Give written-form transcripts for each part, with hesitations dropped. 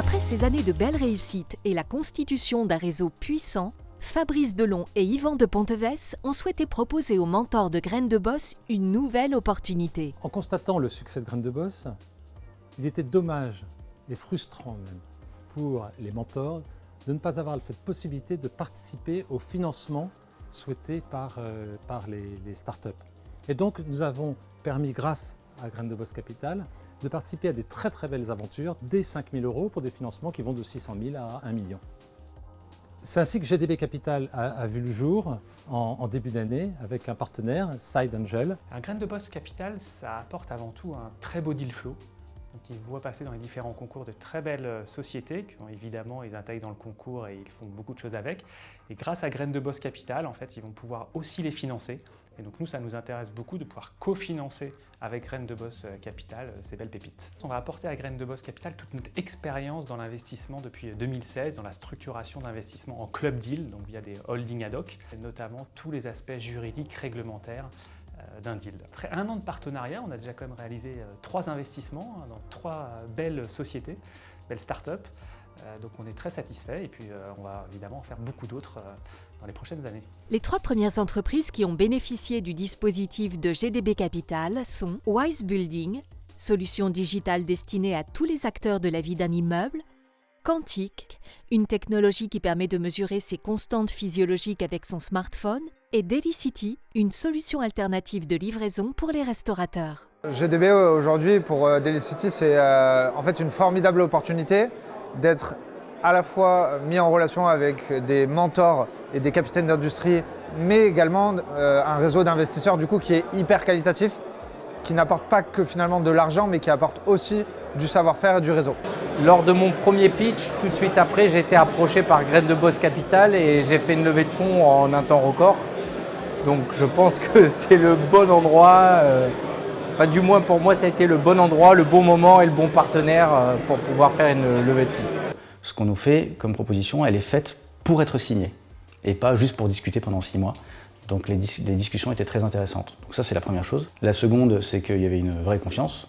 Après ces années de belles réussites et la constitution d'un réseau puissant, Fabrice Delon et Yvan de Pontevès ont souhaité proposer aux mentors de Graines de Boss une nouvelle opportunité. En constatant le succès de Graines de Boss, il était dommage et frustrant même pour les mentors de ne pas avoir cette possibilité de participer au financement souhaité par les startups. Et donc nous avons permis, grâce à Graines de Boss Capital, de participer à des très belles aventures, dès 5 000 € pour des financements qui vont de 600 000 à 1 million. C'est ainsi que GDB Capital a vu le jour en début d'année avec un partenaire, Side Angel. Graines de Boss Capital, ça apporte avant tout un très beau deal flow. Donc ils voient passer dans les différents concours de très belles sociétés qui ont évidemment, ils intègrent dans le concours et ils font beaucoup de choses avec. Et grâce à Graines de Boss Capital, en fait, ils vont pouvoir aussi les financer. Et donc nous, ça nous intéresse beaucoup de pouvoir cofinancer avec Graines de Boss Capital ces belles pépites. On va apporter à Graines de Boss Capital toute notre expérience dans l'investissement depuis 2016, dans la structuration d'investissement en club deal, donc via des holdings ad hoc, et notamment tous les aspects juridiques, réglementaires d'un deal. Après un an de partenariat, on a déjà quand même réalisé 3 investissements dans 3 belles sociétés, belles startups. Donc on est très satisfait et puis on va évidemment en faire beaucoup d'autres dans les prochaines années. Les 3 premières entreprises qui ont bénéficié du dispositif de GDB Capital sont Wise Building, solution digitale destinée à tous les acteurs de la vie d'un immeuble, Quantique, une technologie qui permet de mesurer ses constantes physiologiques avec son smartphone, et Delicity, une solution alternative de livraison pour les restaurateurs. GDB aujourd'hui pour Delicity, c'est en fait une formidable opportunité d'être à la fois mis en relation avec des mentors et des capitaines d'industrie, mais également un réseau d'investisseurs du coup qui est hyper qualitatif, qui n'apporte pas que finalement de l'argent, mais qui apporte aussi du savoir-faire et du réseau. Lors de mon premier pitch, tout de suite après, j'ai été approché par Graines de Boss Capital et j'ai fait une levée de fonds en un temps record. Donc je pense que c'est le bon endroit, enfin du moins pour moi ça a été le bon endroit, le bon moment et le bon partenaire pour pouvoir faire une levée de fonds. Ce qu'on nous fait comme proposition, elle est faite pour être signée et pas juste pour discuter pendant 6 mois. Donc les discussions étaient très intéressantes. Donc ça c'est la première chose. La seconde, c'est qu'il y avait une vraie confiance.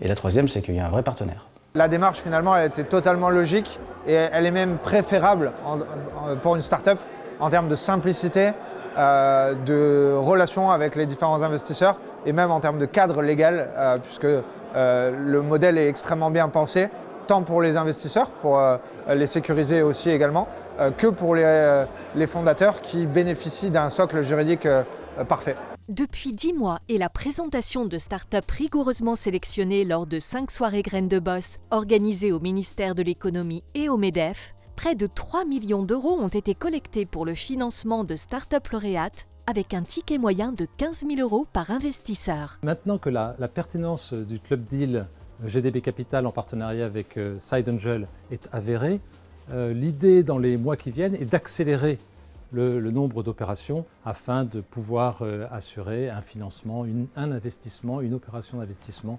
Et la troisième, c'est qu'il y a un vrai partenaire. La démarche finalement elle était totalement logique et elle est même préférable pour une start-up en termes de simplicité, de relations avec les différents investisseurs et même en termes de cadre légal puisque le modèle est extrêmement bien pensé tant pour les investisseurs, pour les sécuriser aussi également, que pour les fondateurs qui bénéficient d'un socle juridique parfait. Depuis 10 mois et la présentation de startups rigoureusement sélectionnées lors de 5 soirées Graines de Boss organisées au ministère de l'économie et au MEDEF, près de 3 millions d'euros ont été collectés pour le financement de startups lauréates avec un ticket moyen de 15 000 € par investisseur. Maintenant que la pertinence du club deal GDB Capital en partenariat avec Side Angel est avérée, l'idée dans les mois qui viennent est d'accélérer le nombre d'opérations afin de pouvoir assurer un financement, un investissement, une opération d'investissement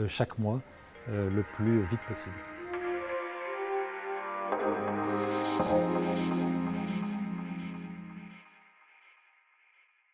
chaque mois le plus vite possible.